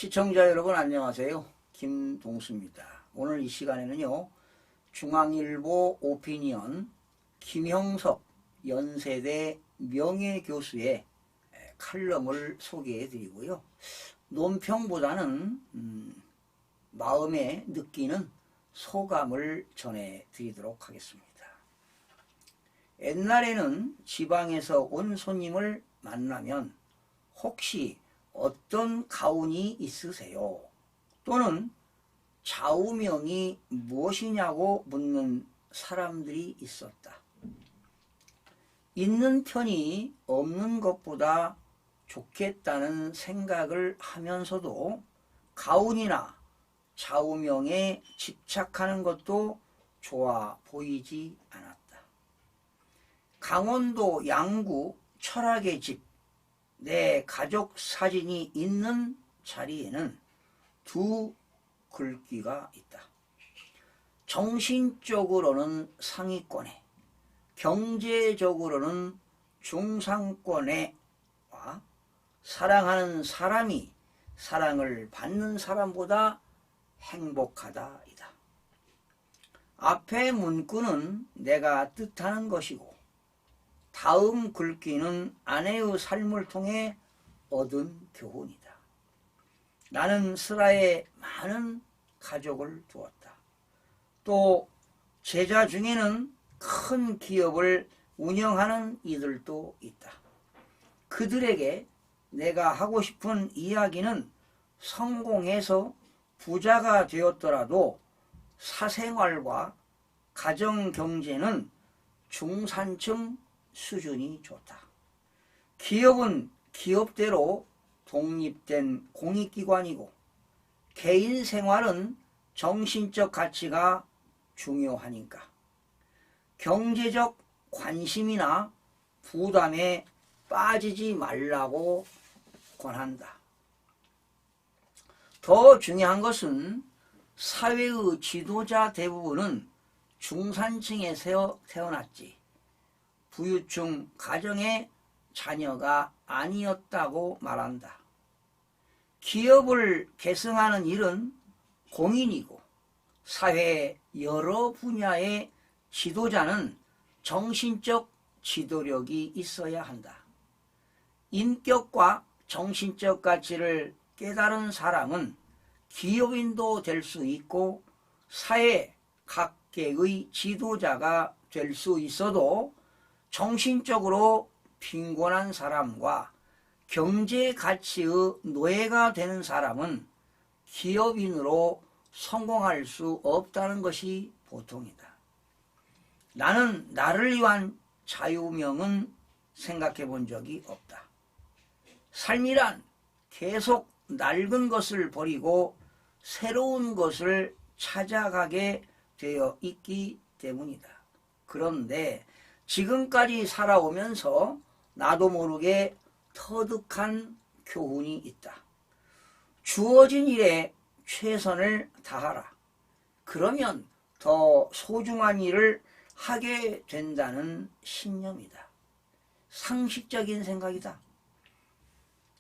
시청자 여러분 안녕하세요. 김동수입니다. 오늘 이 시간에는요. 중앙일보 오피니언 김형석 연세대 명예교수의 칼럼을 소개해 드리고요. 논평보다는 마음에 느끼는 소감을 전해 드리도록 하겠습니다. 옛날에는 지방에서 온 손님을 만나면 혹시 어떤 가운이 있으세요? 또는 좌우명이 무엇이냐고 묻는 사람들이 있었다. 있는 편이 없는 것보다 좋겠다는 생각을 하면서도 가운이나 좌우명에 집착하는 것도 좋아 보이지 않았다. 강원도 양구 철학의 집, 내 가족 사진이 있는 자리에는 두 글귀가 있다. 정신적으로는 상위권에, 경제적으로는 중상권에와 사랑하는 사람이 사랑을 받는 사람보다 행복하다이다. 앞의 문구는 내가 뜻하는 것이고 다음 글귀는 아내의 삶을 통해 얻은 교훈이다. 나는 슬하에 많은 가족을 두었다. 또 제자 중에는 큰 기업을 운영하는 이들도 있다. 그들에게 내가 하고 싶은 이야기는 성공해서 부자가 되었더라도 사생활과 가정경제는 중산층 수준이 좋다. 기업은 기업대로 독립된 공익기관이고 개인 생활은 정신적 가치가 중요하니까 경제적 관심이나 부담에 빠지지 말라고 권한다. 더 중요한 것은 사회의 지도자 대부분은 중산층에서 태어났지 부유층 가정의 자녀가 아니었다고 말한다. 기업을 계승하는 일은 공인이고 사회 여러 분야의 지도자는 정신적 지도력이 있어야 한다. 인격과 정신적 가치를 깨달은 사람은 기업인도 될 수 있고 사회 각계의 지도자가 될 수 있어도 정신적으로 빈곤한 사람과 경제 가치의 노예가 되는 사람은 기업인으로 성공할 수 없다는 것이 보통이다. 나는 나를 위한 자유명은 생각해 본 적이 없다. 삶이란 계속 낡은 것을 버리고 새로운 것을 찾아가게 되어 있기 때문이다. 그런데 지금까지 살아오면서 나도 모르게 터득한 교훈이 있다. 주어진 일에 최선을 다하라. 그러면 더 소중한 일을 하게 된다는 신념이다. 상식적인 생각이다.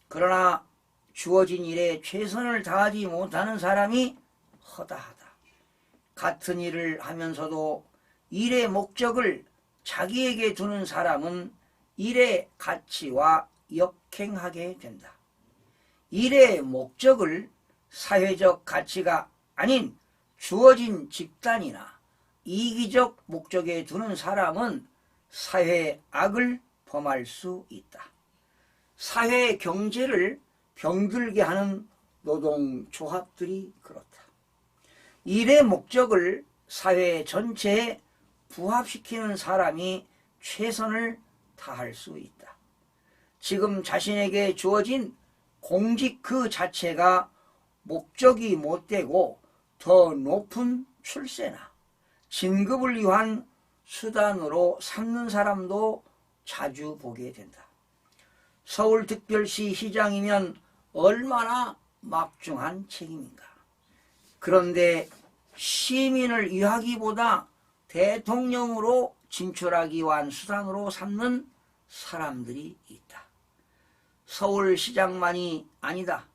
그러나 주어진 일에 최선을 다하지 못하는 사람이 허다하다. 같은 일을 하면서도 일의 목적을 자기에게 두는 사람은 일의 가치와 역행하게 된다. 일의 목적을 사회적 가치가 아닌 주어진 집단이나 이기적 목적에 두는 사람은 사회의 악을 범할 수 있다. 사회 경제를 병들게 하는 노동조합들이 그렇다. 일의 목적을 사회 전체에 부합시키는 사람이 최선을 다할 수 있다. 지금 자신에게 주어진 공직 그 자체가 목적이 못되고 더 높은 출세나 진급을 위한 수단으로 삼는 사람도 자주 보게 된다. 서울특별시 시장이면 얼마나 막중한 책임인가. 그런데 시민을 위하기보다 대통령으로 진출하기 위한 수단으로 삼는 사람들이 있다. 서울시장만이 아니다.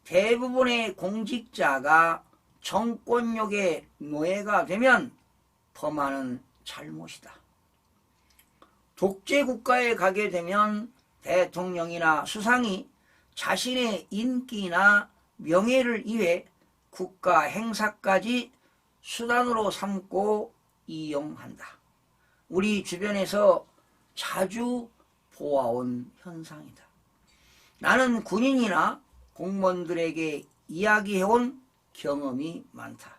대부분의 공직자가 정권력의 노예가 되면 범하는 잘못이다. 독재 국가에 가게 되면 대통령이나 수상이 자신의 인기나 명예를 위해 국가 행사까지 수단으로 삼고 이용한다. 우리 주변에서 자주 보아온 현상이다. 나는 군인이나 공무원들에게 이야기해온 경험이 많다.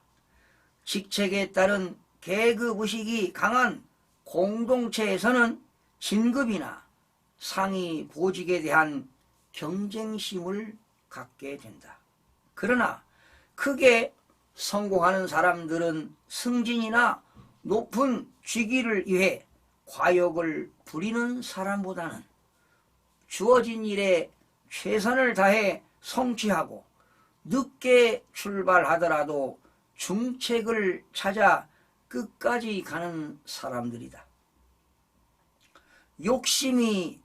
직책에 따른 계급의식이 강한 공동체에서는 진급이나 상위 보직에 대한 경쟁심을 갖게 된다. 그러나 크게 성공하는 사람들은 승진이나 높은 직위를 위해 과욕을 부리는 사람보다는 주어진 일에 최선을 다해 성취하고 늦게 출발하더라도 중책을 찾아 끝까지 가는 사람들이다. 욕심이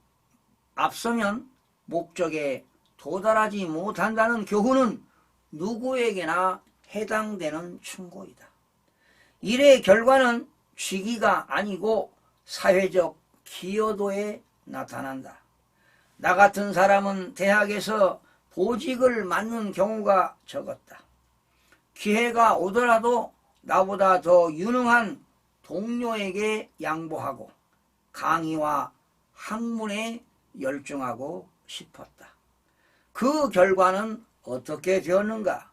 앞서면 목적에 도달하지 못한다는 교훈은 누구에게나 해당되는 충고이다. 일의 결과는 직위가 아니고 사회적 기여도에 나타난다. 나 같은 사람은 대학에서 보직을 맡는 경우가 적었다. 기회가 오더라도 나보다 더 유능한 동료에게 양보하고 강의와 학문에 열중하고 싶었다. 그 결과는 어떻게 되었는가?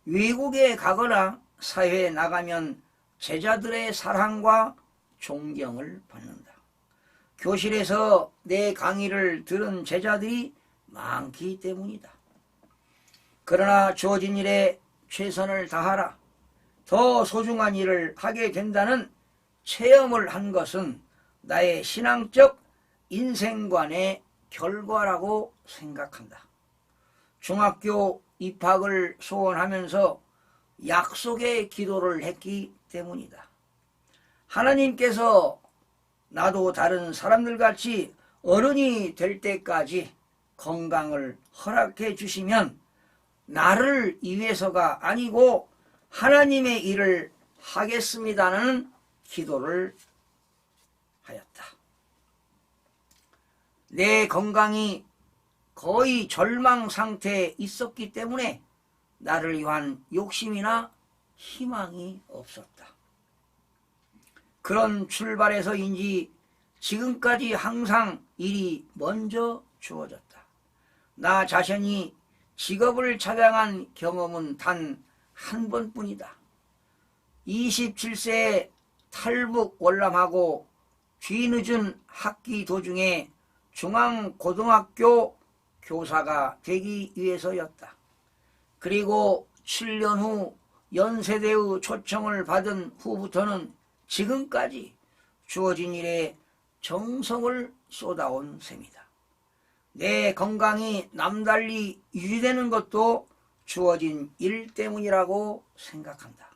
외국에 가거나 사회에 나가면 제자들의 사랑과 존경을 받는다. 교실에서 내 강의를 들은 제자들이 많기 때문이다. 그러나 주어진 일에 최선을 다하라. 더 소중한 일을 하게 된다는 체험을 한 것은 나의 신앙적 인생관의 결과라고 생각한다. 중학교 입학을 소원하면서 약속의 기도를 했기 때문이다. 하나님께서 나도 다른 사람들같이 어른이 될 때까지 건강을 허락해 주시면 나를 위해서가 아니고 하나님의 일을 하겠습니다는 기도를 하였다. 내 건강이 거의 절망 상태에 있었기 때문에 나를 위한 욕심이나 희망이 없었다. 그런 출발에서인지 지금까지 항상 일이 먼저 주어졌다. 나 자신이 직업을 찾아간 경험은 단 한 번뿐이다. 27세에 탈북 월남하고 뒤늦은 학기 도중에 중앙고등학교 교사가 되기 위해서였다. 그리고 7년 후 연세대의 초청을 받은 후부터는 지금까지 주어진 일에 정성을 쏟아온 셈이다. 내 건강이 남달리 유지되는 것도 주어진 일 때문이라고 생각한다.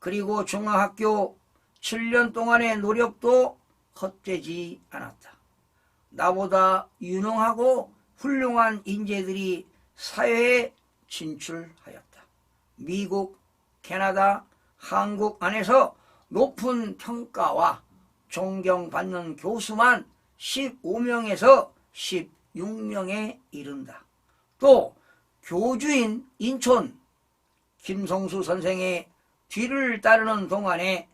그리고 중학교 7년 동안의 노력도 헛되지 않았다. 나보다 유능하고 훌륭한 인재들이 사회에 진출하였다. 미국, 캐나다, 한국 안에서 높은 평가와 존경받는 교수만 15명에서 16명에 이른다. 또 교주인 인촌 김성수 선생의 뒤를 따르는 동안에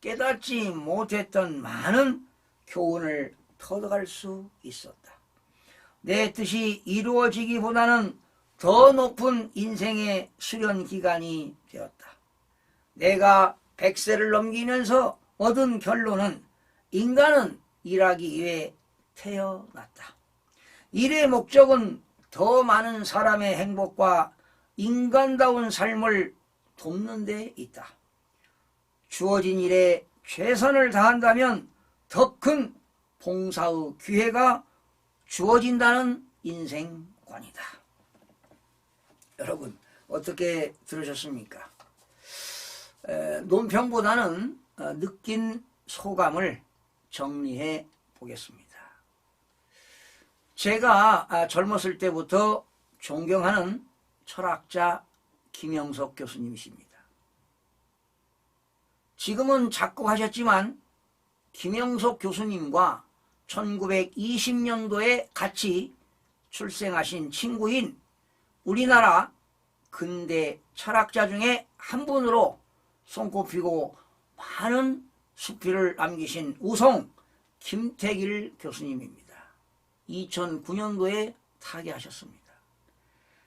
깨닫지 못했던 많은 교훈을 터득할 수 있었다. 내 뜻이 이루어지기보다는 더 높은 인생의 수련 기간이 되었다. 내가 100세를 넘기면서 얻은 결론은 인간은 일하기 위해 태어났다. 일의 목적은 더 많은 사람의 행복과 인간다운 삶을 돕는 데 있다. 주어진 일에 최선을 다한다면 더 큰 봉사의 기회가 주어진다는 인생관이다. 여러분 어떻게 들으셨습니까? 논평보다는 느낀 소감을 정리해 보겠습니다. 제가 젊었을 때부터 존경하는 철학자 김영석 교수님이십니다. 지금은 작곡하셨지만 김영석 교수님과 1920년도에 같이 출생하신 친구인 우리나라 근대 철학자 중에 한 분으로 손꼽히고 많은 수필을 남기신 우송 김택일 교수님입니다. 2009년도에 타계하셨습니다.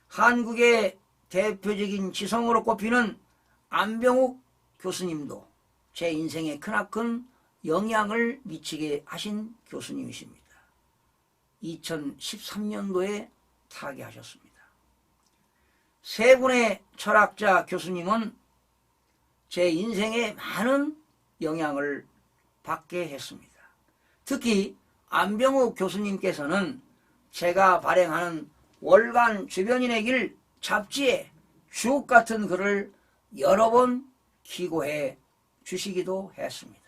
한국의 대표적인 지성으로 꼽히는 안병욱 교수님도 제 인생에 크나큰 영향을 미치게 하신 교수님이십니다. 2013년도에 타계하셨습니다. 세 분의 철학자 교수님은 제 인생에 많은 영향을 받게 했습니다. 특히 안병욱 교수님께서는 제가 발행하는 월간 주변인의 길 잡지에 주옥 같은 글을 여러 번 기고해 주시기도 했습니다.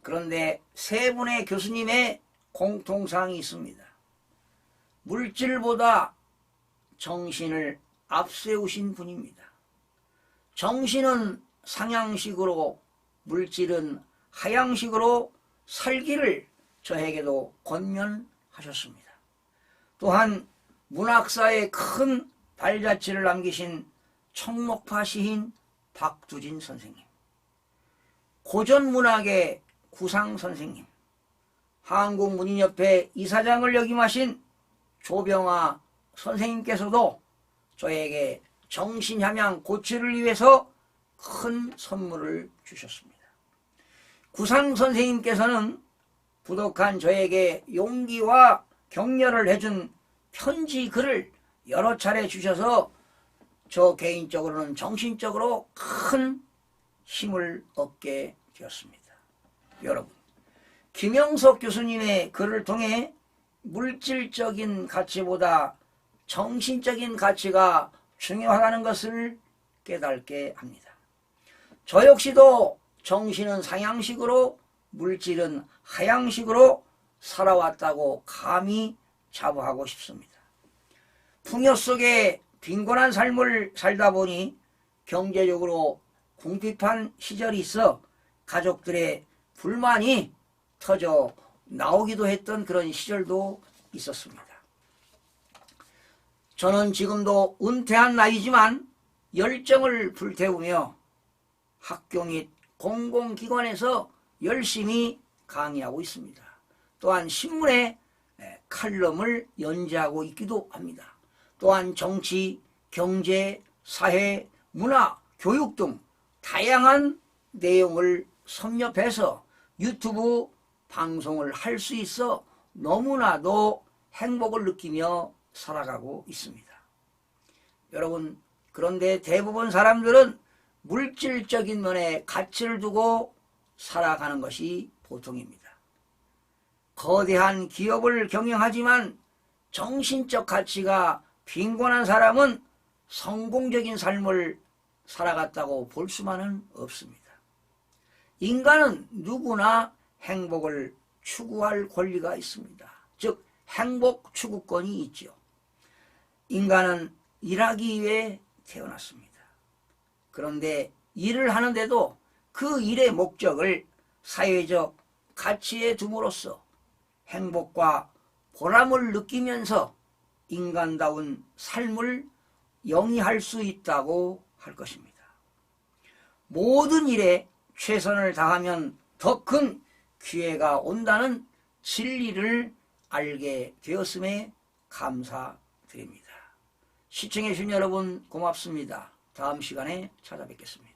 그런데 세 분의 교수님의 공통사항이 있습니다. 물질보다 정신을 앞세우신 분입니다. 정신은 상향식으로, 물질은 하향식으로 살기를 저에게도 권면하셨습니다. 또한 문학사에 큰 발자취를 남기신 청록파 시인 박두진 선생님, 고전문학의 구상 선생님, 한국문인협회 이사장을 역임하신 조병아 선생님께서도 저에게 정신함양 고취를 위해서 큰 선물을 주셨습니다. 구상 선생님께서는 부족한 저에게 용기와 격려를 해준 편지 글을 여러 차례 주셔서 저 개인적으로는 정신적으로 큰 힘을 얻게 되었습니다. 여러분, 김영석 교수님의 글을 통해 물질적인 가치보다 정신적인 가치가 중요하다는 것을 깨닫게 합니다. 저 역시도 정신은 상향식으로, 물질은 하향식으로 살아왔다고 감히 자부하고 싶습니다. 풍요 속에 빈곤한 삶을 살다 보니 경제적으로 궁핍한 시절이 있어 가족들의 불만이 터져 나오기도 했던 그런 시절도 있었습니다. 저는 지금도 은퇴한 나이지만 열정을 불태우며 학교 및 공공기관에서 열심히 강의하고 있습니다. 또한 신문에 칼럼을 연재하고 있기도 합니다. 또한 정치, 경제, 사회, 문화, 교육 등 다양한 내용을 섭렵해서 유튜브 방송을 할 수 있어 너무나도 행복을 느끼며 살아가고 있습니다. 여러분, 그런데 대부분 사람들은 물질적인 면에 가치를 두고 살아가는 것이 보통입니다. 거대한 기업을 경영하지만 정신적 가치가 빈곤한 사람은 성공적인 삶을 살아갔다고 볼 수만은 없습니다. 인간은 누구나 행복을 추구할 권리가 있습니다. 즉 행복 추구권이 있죠. 인간은 일하기 위해 태어났습니다. 그런데 일을 하는데도 그 일의 목적을 사회적 가치에 둠으로써 행복과 보람을 느끼면서 인간다운 삶을 영위할 수 있다고 할 것입니다. 모든 일에 최선을 다하면 더 큰 기회가 온다는 진리를 알게 되었음에 감사드립니다. 시청해 주신 여러분 고맙습니다. 다음 시간에 찾아뵙겠습니다.